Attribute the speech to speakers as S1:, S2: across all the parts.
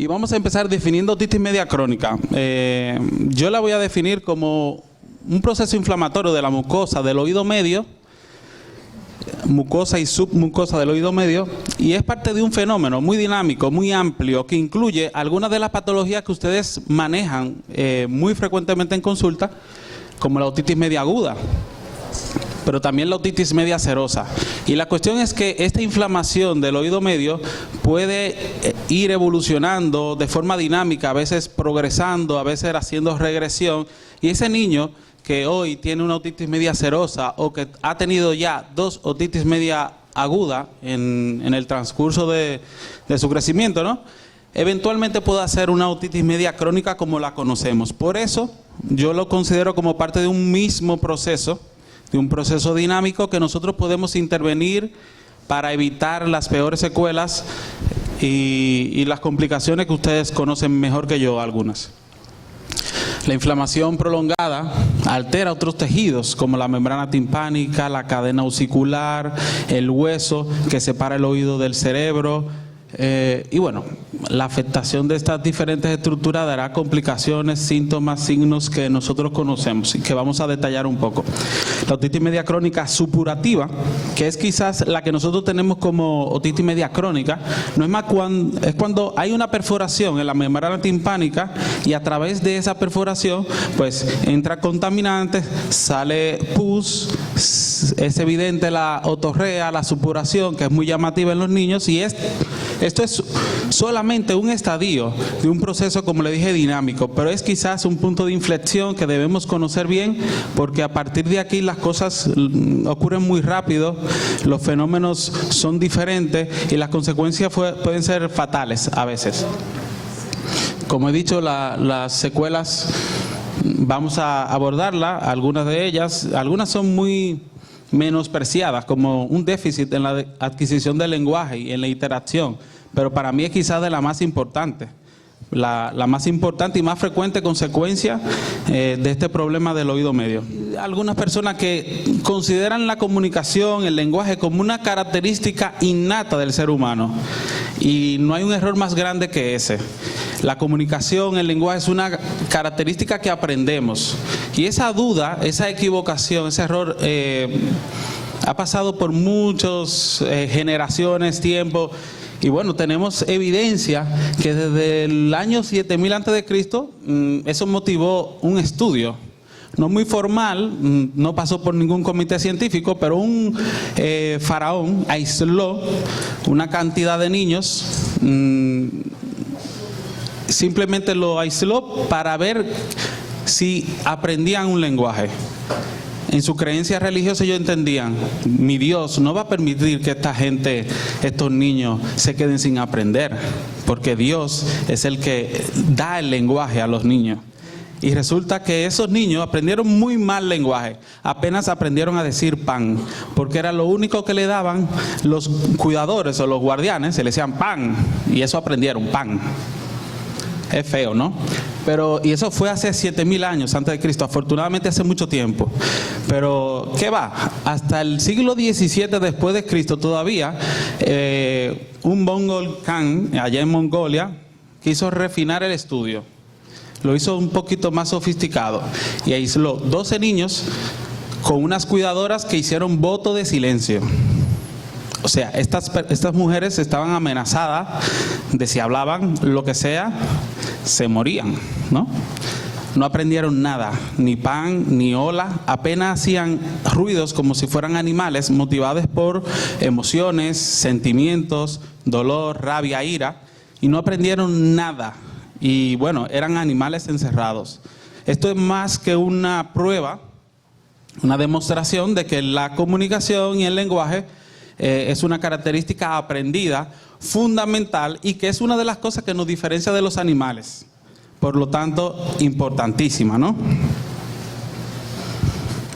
S1: Y vamos a empezar definiendo otitis media crónica. Yo la voy a definir como un proceso inflamatorio de la mucosa del oído medio, mucosa y submucosa del oído medio, y es parte de un fenómeno muy dinámico, muy amplio, que incluye algunas de las patologías que ustedes manejan muy frecuentemente en consulta, como la otitis media aguda, pero también la otitis media serosa. Y la cuestión es que esta inflamación del oído medio puede ir evolucionando de forma dinámica, a veces progresando, a veces haciendo regresión, y ese niño que hoy tiene una otitis media serosa o que ha tenido ya 2 otitis media aguda en el transcurso de su crecimiento, ¿no?, eventualmente puede hacer una otitis media crónica como la conocemos. Por eso yo lo considero como parte de un mismo proceso, de un proceso dinámico que nosotros podemos intervenir para evitar las peores secuelas y las complicaciones que ustedes conocen mejor que yo algunas. La inflamación prolongada altera otros tejidos como la membrana timpánica, la cadena ossicular, el hueso que separa el oído del cerebro. Y bueno, la afectación de estas diferentes estructuras dará complicaciones, síntomas, signos que nosotros conocemos y que vamos a detallar un poco. La otitis media crónica supurativa, que es quizás la que nosotros tenemos como otitis media crónica, no es más es cuando hay una perforación en la membrana timpánica y a través de esa perforación pues entra contaminante, sale pus, es evidente la otorrea, la supuración, que es muy llamativa en los niños, y esto es solamente un estadio de un proceso, como le dije, dinámico, pero es quizás un punto de inflexión que debemos conocer bien, porque a partir de aquí las cosas ocurren muy rápido, los fenómenos son diferentes y las consecuencias pueden ser fatales a veces. Como he dicho, las secuelas vamos a abordarlas, algunas de ellas, algunas son muy menospreciadas, como un déficit en la adquisición del lenguaje y en la interacción, pero para mí es quizás de la más importante, la más importante y más frecuente consecuencia de este problema del oído medio. Algunas personas que consideran la comunicación, el lenguaje, como una característica innata del ser humano, y no hay un error más grande que ese. La comunicación, el lenguaje es una característica que aprendemos, y esa duda, esa equivocación, ese error ha pasado por muchas generaciones, tiempo, y bueno, tenemos evidencia que desde el año 7000 a.C. eso motivó un estudio, no muy formal, no pasó por ningún comité científico, pero un faraón aisló una cantidad de niños, simplemente lo aisló para ver si aprendían un lenguaje. En su creencia religiosa ellos entendían, mi Dios no va a permitir que esta gente, estos niños, se queden sin aprender, porque Dios es el que da el lenguaje a los niños. Y resulta que esos niños aprendieron muy mal lenguaje, apenas aprendieron a decir pan, porque era lo único que le daban los cuidadores o los guardianes, se le decían pan, y eso aprendieron, pan. Es feo, ¿no? Y eso fue hace 7000 años antes de Cristo, afortunadamente hace mucho tiempo. Pero, ¿qué va? Hasta el siglo XVII después de Cristo todavía, un Mongol Khan, allá en Mongolia, quiso refinar el estudio. Lo hizo un poquito más sofisticado y aisló 12 niños con unas cuidadoras que hicieron voto de silencio. O sea, estas mujeres estaban amenazadas de si hablaban lo que sea, se morían, ¿no? No aprendieron nada, ni pan, ni hola, apenas hacían ruidos como si fueran animales, motivados por emociones, sentimientos, dolor, rabia, ira, y no aprendieron nada. Y bueno, eran animales encerrados. Esto es más que una prueba, una demostración de que la comunicación y el lenguaje es una característica aprendida, fundamental, y que es una de las cosas que nos diferencia de los animales. Por lo tanto, importantísima, ¿no?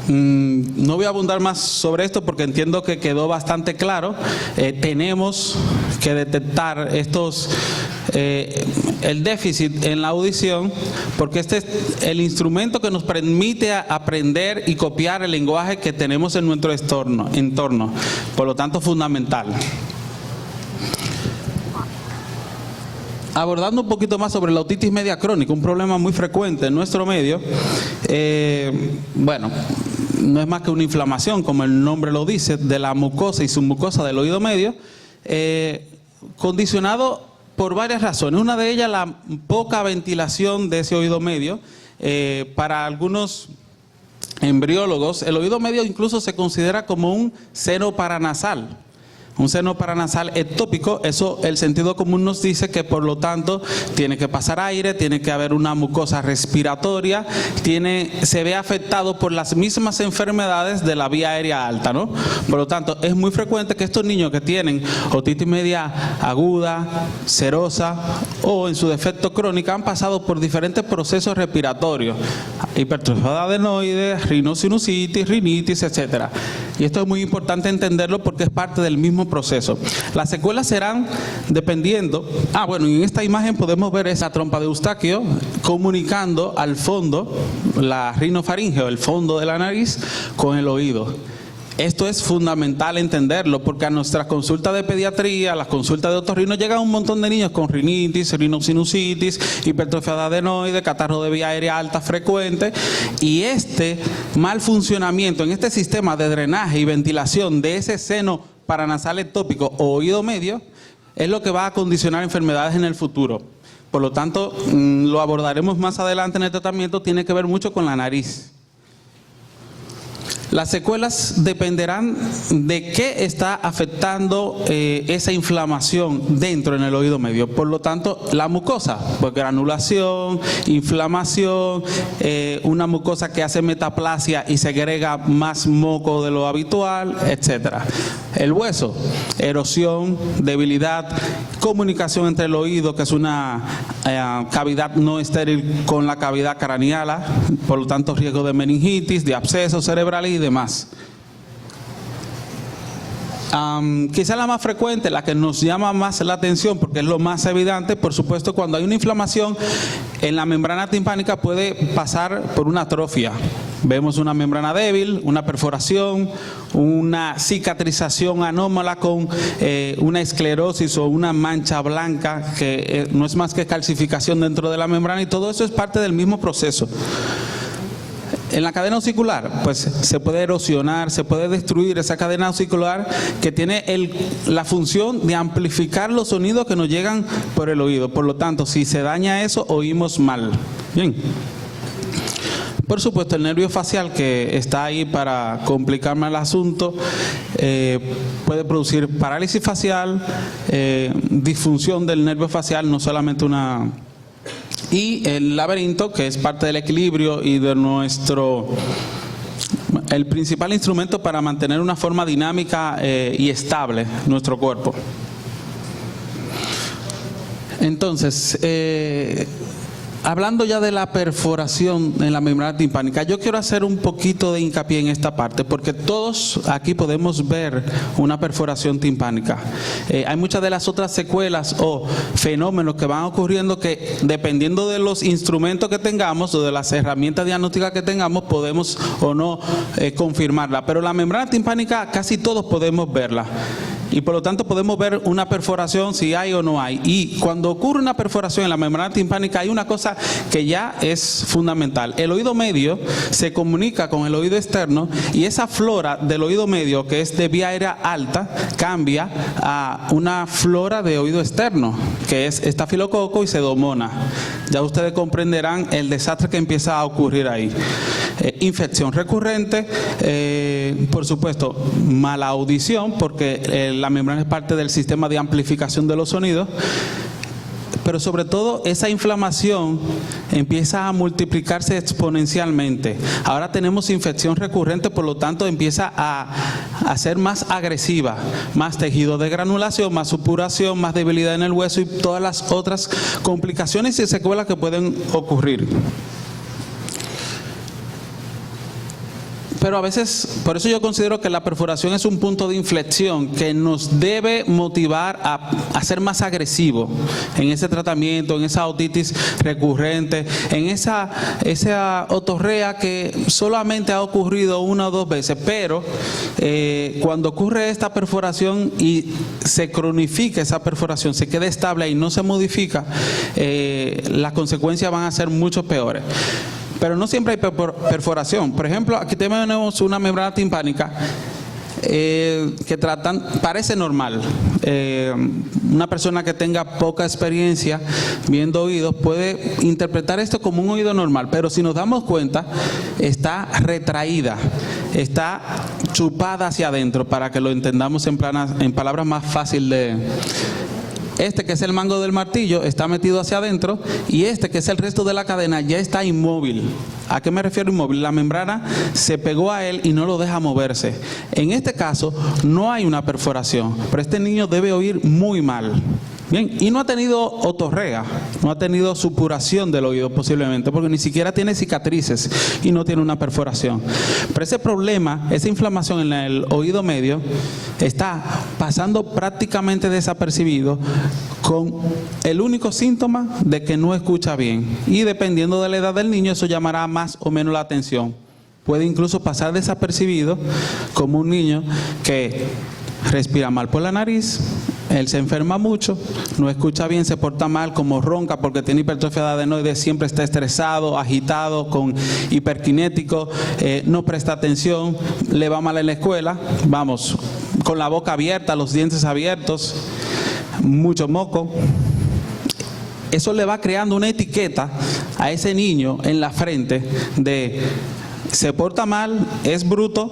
S1: No voy a abundar más sobre esto porque entiendo que quedó bastante claro. Tenemos que detectar el déficit en la audición, porque este es el instrumento que nos permite aprender y copiar el lenguaje que tenemos en nuestro entorno. Por lo tanto, fundamental. abordando un poquito más sobre la otitis media crónica, un problema muy frecuente en nuestro medio. Bueno, no es más que una inflamación, como el nombre lo dice, de la mucosa y submucosa del oído medio, condicionado por varias razones. Una de ellas, la poca ventilación de ese oído medio. Para algunos embriólogos, el oído medio incluso se considera como un seno paranasal. Un seno paranasal ectópico, eso el sentido común nos dice que por lo tanto tiene que pasar aire, tiene que haber una mucosa respiratoria, se ve afectado por las mismas enfermedades de la vía aérea alta, ¿no? Por lo tanto, es muy frecuente que estos niños que tienen otitis media aguda, serosa o en su defecto crónica han pasado por diferentes procesos respiratorios, hipertrofia de adenoides, rinosinusitis, rinitis, etcétera. Y esto es muy importante entenderlo porque es parte del mismo proceso. Las secuelas serán dependiendo. Bueno, en esta imagen podemos ver esa trompa de Eustaquio comunicando al fondo, la rinofaringe o el fondo de la nariz, con el oído. Esto es fundamental entenderlo porque a nuestras consultas de pediatría, a las consultas de otorrino, llegan un montón de niños con rinitis, rinosinusitis, hipertrofia de adenoides, catarro de vía aérea alta frecuente, y este mal funcionamiento en este sistema de drenaje y ventilación de ese seno paranasal ectópico o oído medio es lo que va a condicionar enfermedades en el futuro. Por lo tanto, lo abordaremos más adelante en el tratamiento, tiene que ver mucho con la nariz. Las secuelas dependerán de qué está afectando esa inflamación dentro en el oído medio. Por lo tanto, la mucosa, pues granulación, inflamación, una mucosa que hace metaplasia y segrega más moco de lo habitual, etcétera. El hueso, erosión, debilidad, comunicación entre el oído, que es una cavidad no estéril con la cavidad craneal, por lo tanto riesgo de meningitis, de abscesos cerebrales y demás. Quizá la más frecuente, la que nos llama más la atención porque es lo más evidente, por supuesto, cuando hay una inflamación en la membrana timpánica puede pasar por una atrofia. Vemos una membrana débil, una perforación, una cicatrización anómala con una esclerosis o una mancha blanca que no es más que calcificación dentro de la membrana, y todo eso es parte del mismo proceso. En la cadena osicular, pues se puede erosionar, se puede destruir esa cadena osicular que tiene la función de amplificar los sonidos que nos llegan por el oído. Por lo tanto, si se daña eso, oímos mal. Bien. Por supuesto, el nervio facial, que está ahí para complicar más el asunto, puede producir parálisis facial, disfunción del nervio facial, no solamente una... Y el laberinto, que es parte del equilibrio y de el principal instrumento para mantener una forma dinámica y estable en nuestro cuerpo. Entonces, hablando ya de la perforación en la membrana timpánica, yo quiero hacer un poquito de hincapié en esta parte, porque todos aquí podemos ver una perforación timpánica. Hay muchas de las otras secuelas o fenómenos que van ocurriendo que, dependiendo de los instrumentos que tengamos o de las herramientas diagnósticas que tengamos, podemos o no confirmarla. Pero la membrana timpánica casi todos podemos verla. Y por lo tanto podemos ver una perforación si hay o no hay. Y cuando ocurre una perforación en la membrana timpánica hay una cosa que ya es fundamental. El oído medio se comunica con el oído externo y esa flora del oído medio, que es de vía aérea alta, cambia a una flora de oído externo, que es estafilococo y pseudomonas. Ya ustedes comprenderán el desastre que empieza a ocurrir ahí. Infección recurrente, por supuesto, mala audición, porque la membrana es parte del sistema de amplificación de los sonidos, pero sobre todo esa inflamación empieza a multiplicarse exponencialmente. Ahora tenemos infección recurrente, por lo tanto empieza a ser más agresiva, más tejido de granulación, más supuración, más debilidad en el hueso y todas las otras complicaciones y secuelas que pueden ocurrir. Pero a veces, por eso yo considero que la perforación es un punto de inflexión que nos debe motivar a ser más agresivo en ese tratamiento, en esa otitis recurrente, en esa otorrea que solamente ha ocurrido una o dos veces, pero cuando ocurre esta perforación y se cronifica esa perforación, se queda estable y no se modifica, las consecuencias van a ser mucho peores. Pero no siempre hay perforación. Por ejemplo, aquí tenemos una membrana timpánica que parece normal. Una persona que tenga poca experiencia viendo oídos puede interpretar esto como un oído normal, pero si nos damos cuenta, está retraída, está chupada hacia adentro, para que lo entendamos en palabras más fáciles de... Este, que es el mango del martillo, está metido hacia adentro, y este, que es el resto de la cadena, ya está inmóvil. ¿A qué me refiero inmóvil? La membrana se pegó a él y no lo deja moverse. En este caso no hay una perforación, pero este niño debe oír muy mal. Bien, y no ha tenido otorrea, no ha tenido supuración del oído posiblemente, porque ni siquiera tiene cicatrices y no tiene una perforación. Pero ese problema, esa inflamación en el oído medio, está pasando prácticamente desapercibido, con el único síntoma de que no escucha bien. Y dependiendo de la edad del niño, eso llamará más o menos la atención. Puede incluso pasar desapercibido, como un niño que respira mal por la nariz, él se enferma mucho, no escucha bien, se porta mal, como ronca porque tiene hipertrofia de adenoides, siempre está estresado, agitado, con hiperkinético, no presta atención, le va mal en la escuela, vamos, con la boca abierta, los dientes abiertos, mucho moco. Eso le va creando una etiqueta a ese niño en la frente de se porta mal, es bruto,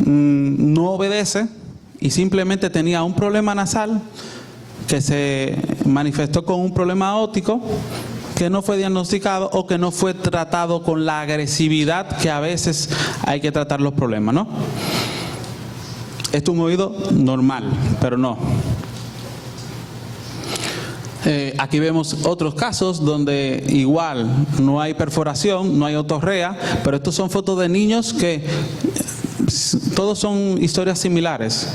S1: no obedece, y simplemente tenía un problema nasal que se manifestó con un problema óptico que no fue diagnosticado o que no fue tratado con la agresividad que a veces hay que tratar los problemas, ¿no? Esto es un oído normal, pero no. Aquí vemos otros casos donde igual no hay perforación, no hay otorrea, pero estos son fotos de niños que todos son historias similares.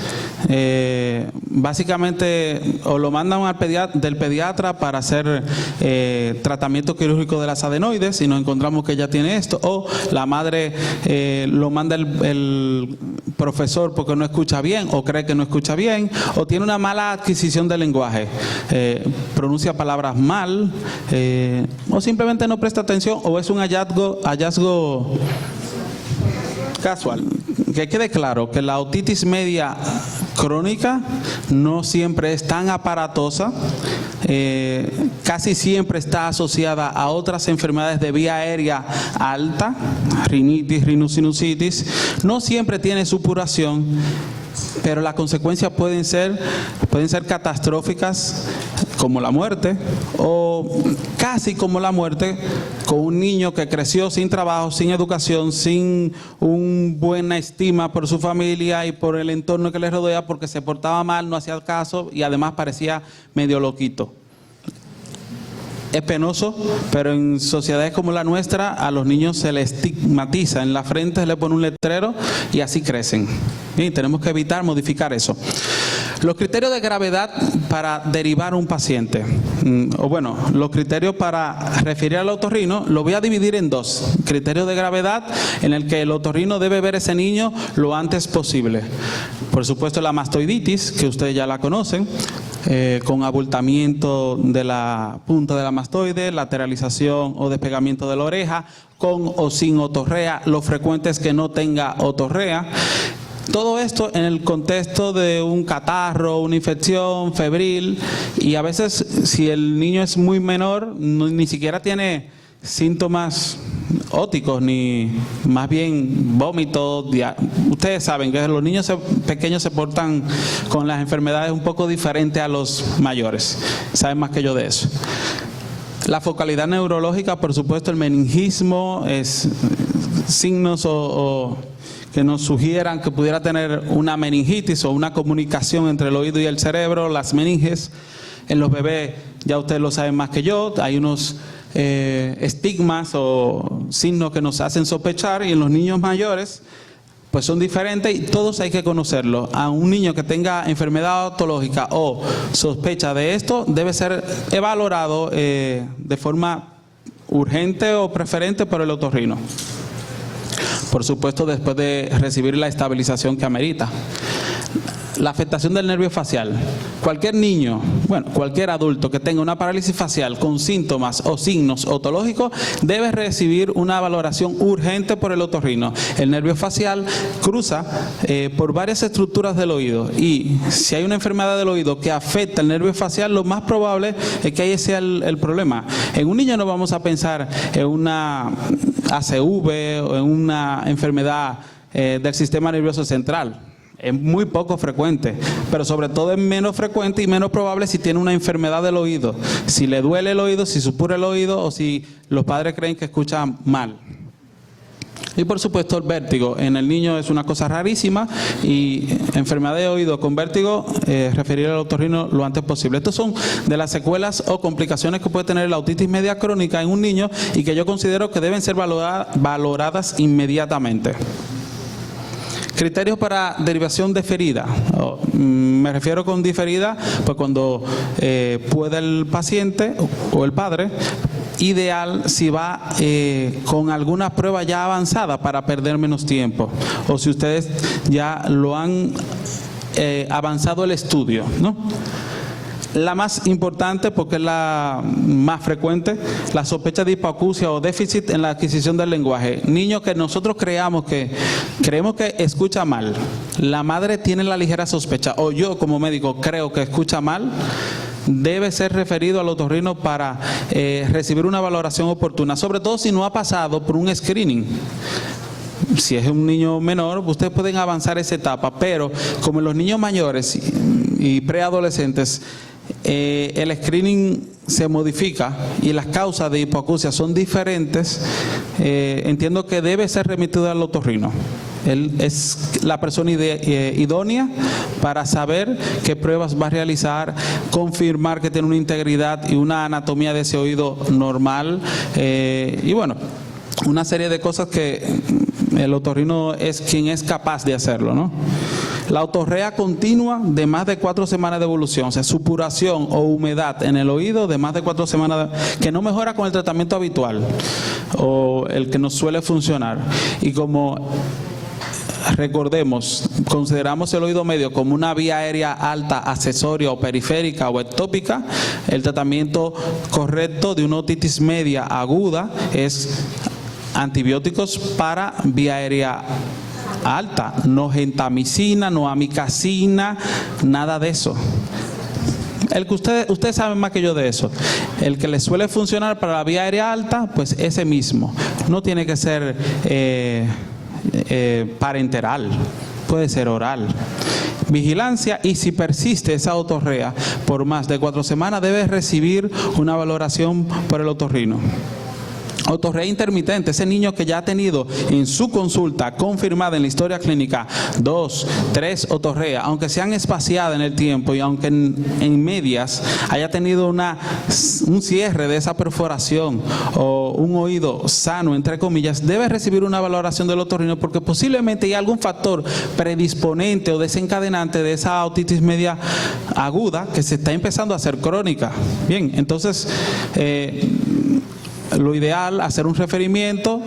S1: Básicamente o lo mandan del pediatra para hacer tratamiento quirúrgico de las adenoides y nos encontramos que ella tiene esto, o la madre lo manda el profesor porque no escucha bien o cree que no escucha bien, o tiene una mala adquisición del lenguaje, pronuncia palabras mal, o simplemente no presta atención, o es un hallazgo casual. Que quede claro que la otitis media crónica no siempre es tan aparatosa, casi siempre está asociada a otras enfermedades de vía aérea alta, rinitis, rhinosinusitis, no siempre tiene supuración, pero las consecuencias pueden ser catastróficas, como la muerte, o casi como la muerte, con un niño que creció sin trabajo, sin educación, sin una buena estima por su familia y por el entorno que le rodea, porque se portaba mal, no hacía caso y además parecía medio loquito. Es penoso, pero en sociedades como la nuestra a los niños se les estigmatiza, en la frente se le pone un letrero y así crecen. Bien, tenemos que evitar modificar eso. Los criterios de gravedad para derivar un paciente, o bueno, los criterios para referir al otorrino, lo voy a dividir en dos. Criterios de gravedad en el que el otorrino debe ver a ese niño lo antes posible. Por supuesto, la mastoiditis, que ustedes ya la conocen, con abultamiento de la punta de la mastoide, lateralización o despegamiento de la oreja, con o sin otorrea, lo frecuente es que no tenga otorrea. Todo esto en el contexto de un catarro, una infección febril, y a veces si el niño es muy menor, ni siquiera tiene síntomas óticos, ni más bien vómitos. Ustedes saben que los niños pequeños se portan con las enfermedades un poco diferentes a los mayores, saben más que yo de eso. La focalidad neurológica, por supuesto, el meningismo, es signos que nos sugieran que pudiera tener una meningitis o una comunicación entre el oído y el cerebro. Las meninges en los bebés, ya ustedes lo saben más que yo, hay unos estigmas o signos que nos hacen sospechar, y en los niños mayores pues son diferentes y todos hay que conocerlos. A un niño que tenga enfermedad odontológica o sospecha de esto debe ser valorado de forma urgente o preferente por el otorrino. Por supuesto, después de recibir la estabilización que amerita. La afectación del nervio facial. Cualquier niño, bueno, cualquier adulto que tenga una parálisis facial con síntomas o signos otológicos debe recibir una valoración urgente por el otorrino. El nervio facial cruza por varias estructuras del oído y si hay una enfermedad del oído que afecta el nervio facial, lo más probable es que ahí sea el problema. En un niño no vamos a pensar en una ACV o en una enfermedad del sistema nervioso central. Es muy poco frecuente, pero sobre todo es menos frecuente y menos probable si tiene una enfermedad del oído, si le duele el oído, si supura el oído o si los padres creen que escucha mal. Y por supuesto el vértigo en el niño es una cosa rarísima y enfermedad de oído con vértigo, referir al otorrino lo antes posible. Estos son de las secuelas o complicaciones que puede tener la otitis media crónica en un niño y que yo considero que deben ser valoradas inmediatamente. Criterios para derivación diferida. Me refiero con diferida, pues cuando pueda el paciente o el padre, ideal si va con alguna prueba ya avanzada para perder menos tiempo, o si ustedes ya lo han avanzado el estudio, ¿no? La más importante, porque es la más frecuente, la sospecha de hipoacusia o déficit en la adquisición del lenguaje. Niño que nosotros creemos que escucha mal, la madre tiene la ligera sospecha, o yo como médico creo que escucha mal, debe ser referido al otorrino para recibir una valoración oportuna, sobre todo si no ha pasado por un screening. Si es un niño menor, ustedes pueden avanzar esa etapa, pero como en los niños mayores y preadolescentes, el screening se modifica y las causas de hipoacusia son diferentes, entiendo que debe ser remitido al otorrino. Él es la persona idónea para saber qué pruebas va a realizar, confirmar que tiene una integridad y una anatomía de ese oído normal, y bueno, una serie de cosas que el otorrino es quien es capaz de hacerlo, ¿no? La otorrea continua de más de 4 semanas de evolución, o sea, supuración o humedad en el oído de más de 4 semanas, que no mejora con el tratamiento habitual o el que nos suele funcionar. Y como recordemos, consideramos el oído medio como una vía aérea alta, accesoria o periférica o ectópica, el tratamiento correcto de una otitis media aguda es antibióticos para vía aérea alta, no gentamicina, no amikacina, nada de eso. El que ustedes saben más que yo de eso. El que les suele funcionar para la vía aérea alta, pues ese mismo. No tiene que ser parenteral, puede ser oral. Vigilancia, y si persiste esa otorrea por más de 4 semanas, debe recibir una valoración por el otorrino. Otorrea intermitente, ese niño que ya ha tenido en su consulta confirmada en la historia clínica 2, 3 otorrea, aunque sean espaciadas en el tiempo y aunque en medias haya tenido un cierre de esa perforación o un oído sano, entre comillas, debe recibir una valoración del otorrino porque posiblemente hay algún factor predisponente o desencadenante de esa otitis media aguda que se está empezando a hacer crónica. Bien, entonces lo ideal, hacer un referimiento,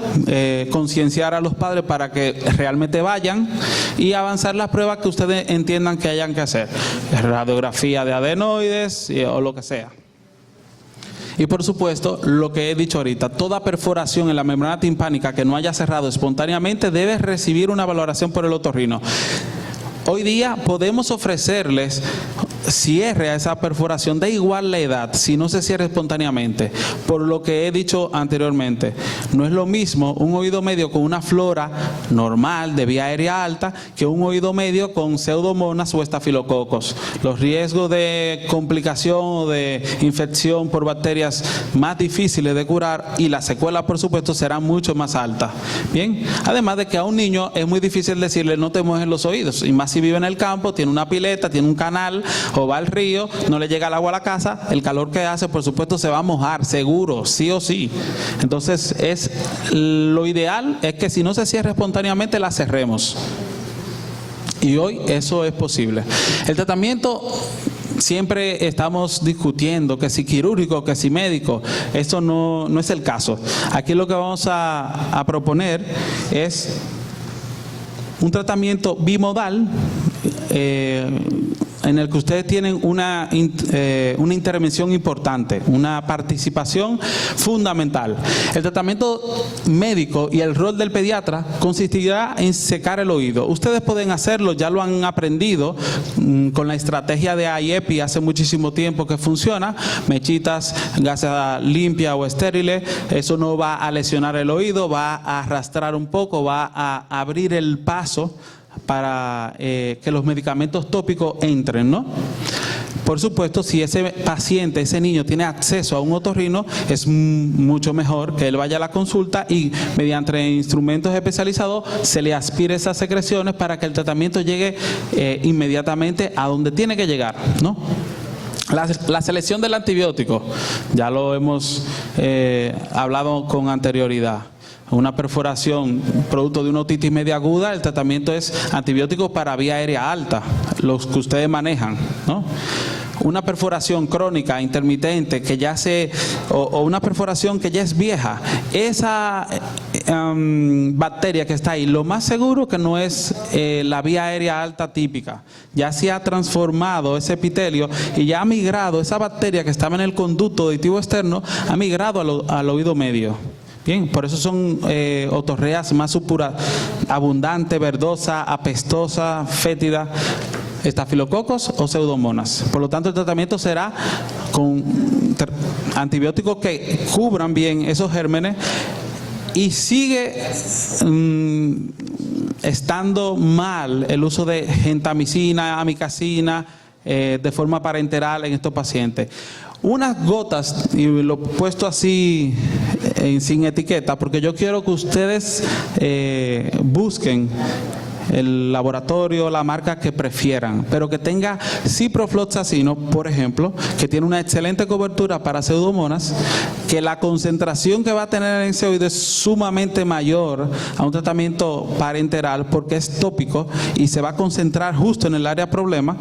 S1: concienciar a los padres para que realmente vayan y avanzar las pruebas que ustedes entiendan que hayan que hacer. Radiografía de adenoides o lo que sea. Y por supuesto, lo que he dicho ahorita, toda perforación en la membrana timpánica que no haya cerrado espontáneamente debe recibir una valoración por el otorrino. Hoy día podemos ofrecerles cierre a esa perforación, da igual la edad, si no se cierra espontáneamente, por lo que he dicho anteriormente. No es lo mismo un oído medio con una flora normal de vía aérea alta que un oído medio con pseudomonas o estafilococos. Los riesgos de complicación o de infección por bacterias más difíciles de curar y las secuelas, por supuesto, serán mucho más altas. Bien, además de que a un niño es muy difícil decirle no te mojes los oídos, y más si vive en el campo, tiene una pileta, tiene un canal o va al río, no le llega el agua a la casa, el calor que hace, por supuesto, se va a mojar, seguro, sí o sí. Entonces, lo ideal es que si no se cierra espontáneamente, la cerremos. Y hoy eso es posible. El tratamiento, siempre estamos discutiendo que si quirúrgico, que si médico. Esto no es el caso. Aquí lo que vamos a proponer es un tratamiento bimodal, en el que ustedes tienen una intervención importante, una participación fundamental. El tratamiento médico y el rol del pediatra consistirá en secar el oído. Ustedes pueden hacerlo, ya lo han aprendido con la estrategia de IEPI hace muchísimo tiempo que funciona, mechitas, gasa limpia o estériles. Eso no va a lesionar el oído, va a arrastrar un poco, va a abrir el paso para que los medicamentos tópicos entren, ¿no? Por supuesto, si ese paciente, ese niño tiene acceso a un otorrino, es mucho mejor que él vaya a la consulta y mediante instrumentos especializados se le aspire esas secreciones para que el tratamiento llegue inmediatamente a donde tiene que llegar, ¿no? La selección del antibiótico, ya lo hemos hablado con anterioridad. Una perforación producto de una otitis media aguda, el tratamiento es antibióticos para vía aérea alta, los que ustedes manejan, ¿no? Una perforación crónica, intermitente, que ya o una perforación que ya es vieja, esa bacteria que está ahí, lo más seguro que no es la vía aérea alta típica. Ya se ha transformado ese epitelio y ya ha migrado, esa bacteria que estaba en el conducto auditivo externo, ha migrado al oído medio. Bien, por eso son otorreas más supura, abundante, verdosa, apestosa, fétida, estafilococos o pseudomonas. Por lo tanto, el tratamiento será con antibióticos que cubran bien esos gérmenes y sigue estando mal el uso de gentamicina, amikacina de forma parenteral en estos pacientes. Unas gotas, y lo he puesto así sin etiqueta, porque yo quiero que ustedes busquen el laboratorio, la marca que prefieran, pero que tenga ciprofloxacino, por ejemplo, que tiene una excelente cobertura para pseudomonas, que la concentración que va a tener en ese oído es sumamente mayor a un tratamiento parenteral porque es tópico y se va a concentrar justo en el área problema,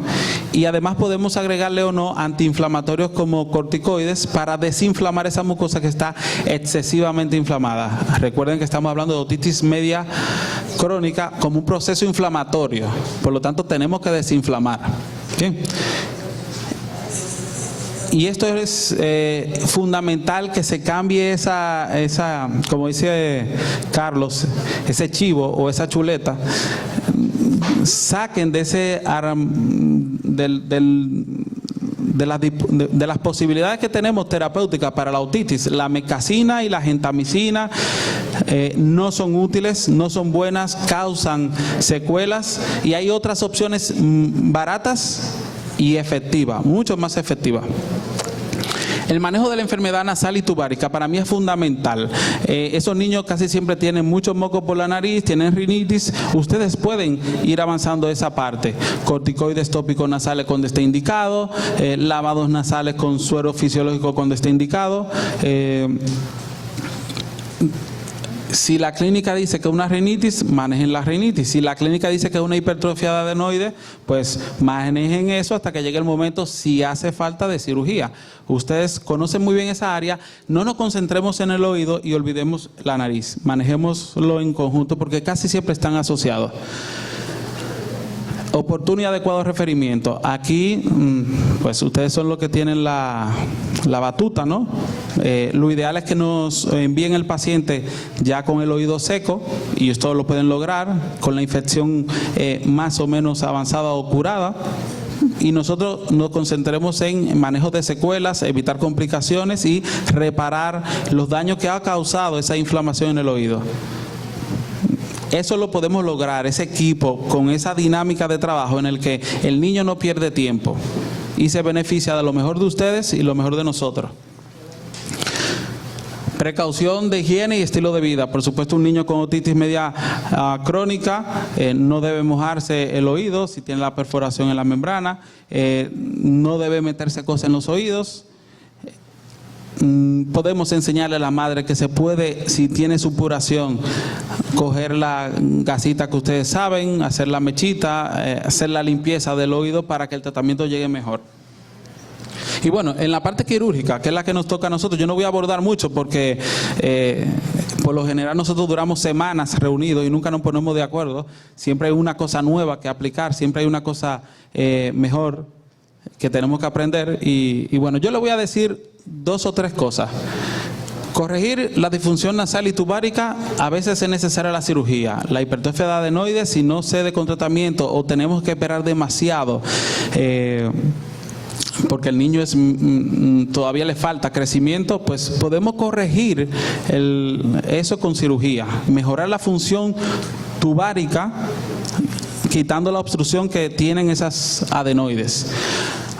S1: y además podemos agregarle o no antiinflamatorios como corticoides para desinflamar esa mucosa que está excesivamente inflamada. Recuerden que estamos hablando de otitis media crónica como un proceso inflamatorio, por lo tanto tenemos que desinflamar. Bien. Y esto es fundamental, que se cambie esa, como dice Carlos, ese chivo o esa chuleta. Saquen de ese de las posibilidades que tenemos terapéuticas para la otitis. La mecacina y la gentamicina no son útiles, no son buenas, causan secuelas, y hay otras opciones baratas y efectivas, mucho más efectivas. El manejo de la enfermedad nasal y tubárica para mí es fundamental. Esos niños casi siempre tienen muchos mocos por la nariz, tienen rinitis. Ustedes pueden ir avanzando esa parte. Corticoides tópicos nasales cuando esté indicado, lavados nasales con suero fisiológico cuando esté indicado. Si la clínica dice que es una rinitis, manejen la rinitis. Si la clínica dice que es una hipertrofia de adenoides, pues manejen eso hasta que llegue el momento, si hace falta, de cirugía. Ustedes conocen muy bien esa área. No nos concentremos en el oído y olvidemos la nariz. Manejémoslo en conjunto porque casi siempre están asociados. Oportuno y adecuado referimiento. Aquí, pues ustedes son los que tienen la batuta, ¿no? Lo ideal es que nos envíen el paciente ya con el oído seco, y esto lo pueden lograr con la infección más o menos avanzada o curada. Y nosotros nos concentremos en manejo de secuelas, evitar complicaciones y reparar los daños que ha causado esa inflamación en el oído. Eso lo podemos lograr, ese equipo, con esa dinámica de trabajo en el que el niño no pierde tiempo y se beneficia de lo mejor de ustedes y lo mejor de nosotros. Precaución de higiene y estilo de vida. Por supuesto, un niño con otitis media crónica no debe mojarse el oído si tiene la perforación en la membrana, no debe meterse cosas en los oídos. podemos enseñarle a la madre que se puede, si tiene supuración, coger la gasita que ustedes saben, hacer la mechita, hacer la limpieza del oído para que el tratamiento llegue mejor. Y bueno, en la parte quirúrgica, que es la que nos toca a nosotros, yo no voy a abordar mucho porque por lo general nosotros duramos semanas reunidos y nunca nos ponemos de acuerdo. Siempre hay una cosa nueva que aplicar, siempre hay una cosa mejor que tenemos que aprender. Y bueno, yo le voy a decir 2 o 3 cosas. Corregir la disfunción nasal y tubárica, a veces es necesaria la cirugía. La hipertrofia de adenoides, si no cede con tratamiento o tenemos que esperar demasiado, porque el niño todavía le falta crecimiento, pues podemos corregir eso con cirugía, mejorar la función tubárica, quitando la obstrucción que tienen esas adenoides.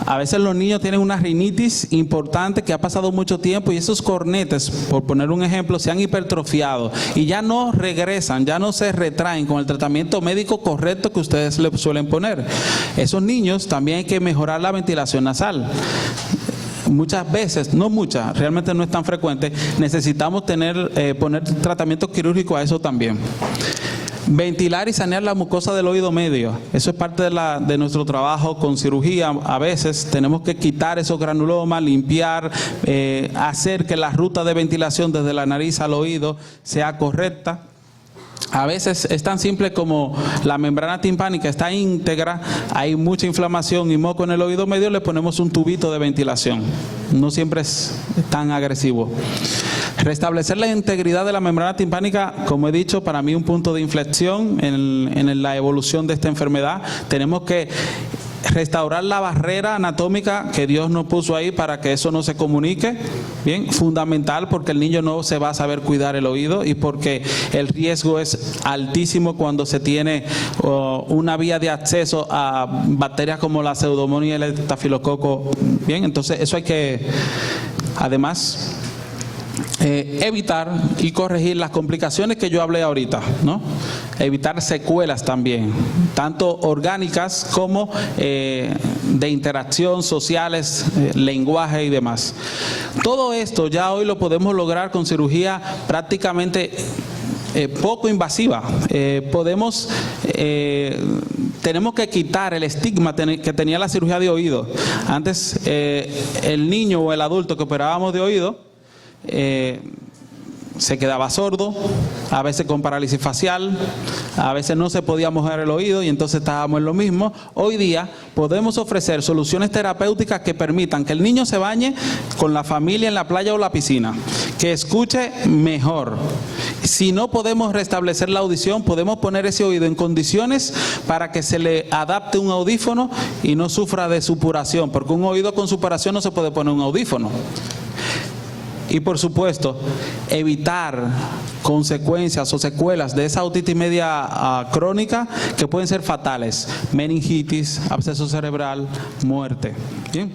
S1: A veces los niños tienen una rinitis importante que ha pasado mucho tiempo y esos cornetes, por poner un ejemplo, se han hipertrofiado y ya no regresan, ya no se retraen con el tratamiento médico correcto que ustedes le suelen poner. Esos niños también hay que mejorar la ventilación nasal. Muchas veces, no muchas, realmente no es tan frecuente, necesitamos poner tratamiento quirúrgico a eso también. Ventilar y sanear la mucosa del oído medio. Eso es parte de nuestro trabajo con cirugía. A veces tenemos que quitar esos granulomas, limpiar, hacer que la ruta de ventilación desde la nariz al oído sea correcta. A veces es tan simple como la membrana timpánica está íntegra, hay mucha inflamación y moco en el oído medio, le ponemos un tubito de ventilación. No siempre es tan agresivo. Restablecer la integridad de la membrana timpánica, como he dicho, para mí un punto de inflexión en la evolución de esta enfermedad. Tenemos que restaurar la barrera anatómica que Dios nos puso ahí para que eso no se comunique. Bien, fundamental, porque el niño no se va a saber cuidar el oído y porque el riesgo es altísimo cuando se tiene una vía de acceso a bacterias como la Pseudomonas y el estafilococo. Bien, entonces eso hay que, además, evitar y corregir las complicaciones que yo hablé ahorita, ¿no? Evitar secuelas también, tanto orgánicas como de interacción, sociales, lenguaje y demás. Todo esto ya hoy lo podemos lograr con cirugía prácticamente poco invasiva. Tenemos que quitar el estigma que tenía la cirugía de oído. Antes el niño o el adulto que operábamos de oído se quedaba sordo, a veces con parálisis facial, a veces no se podía mojar el oído y entonces estábamos en lo mismo. Hoy día podemos ofrecer soluciones terapéuticas que permitan que el niño se bañe con la familia en la playa o la piscina, que escuche mejor. Si no podemos restablecer la audición, podemos poner ese oído en condiciones para que se le adapte un audífono y no sufra de supuración, porque un oído con supuración no se puede poner un audífono. Y por supuesto, evitar consecuencias o secuelas de esa otitis media crónica que pueden ser fatales: meningitis, absceso cerebral, muerte. ¿Bien?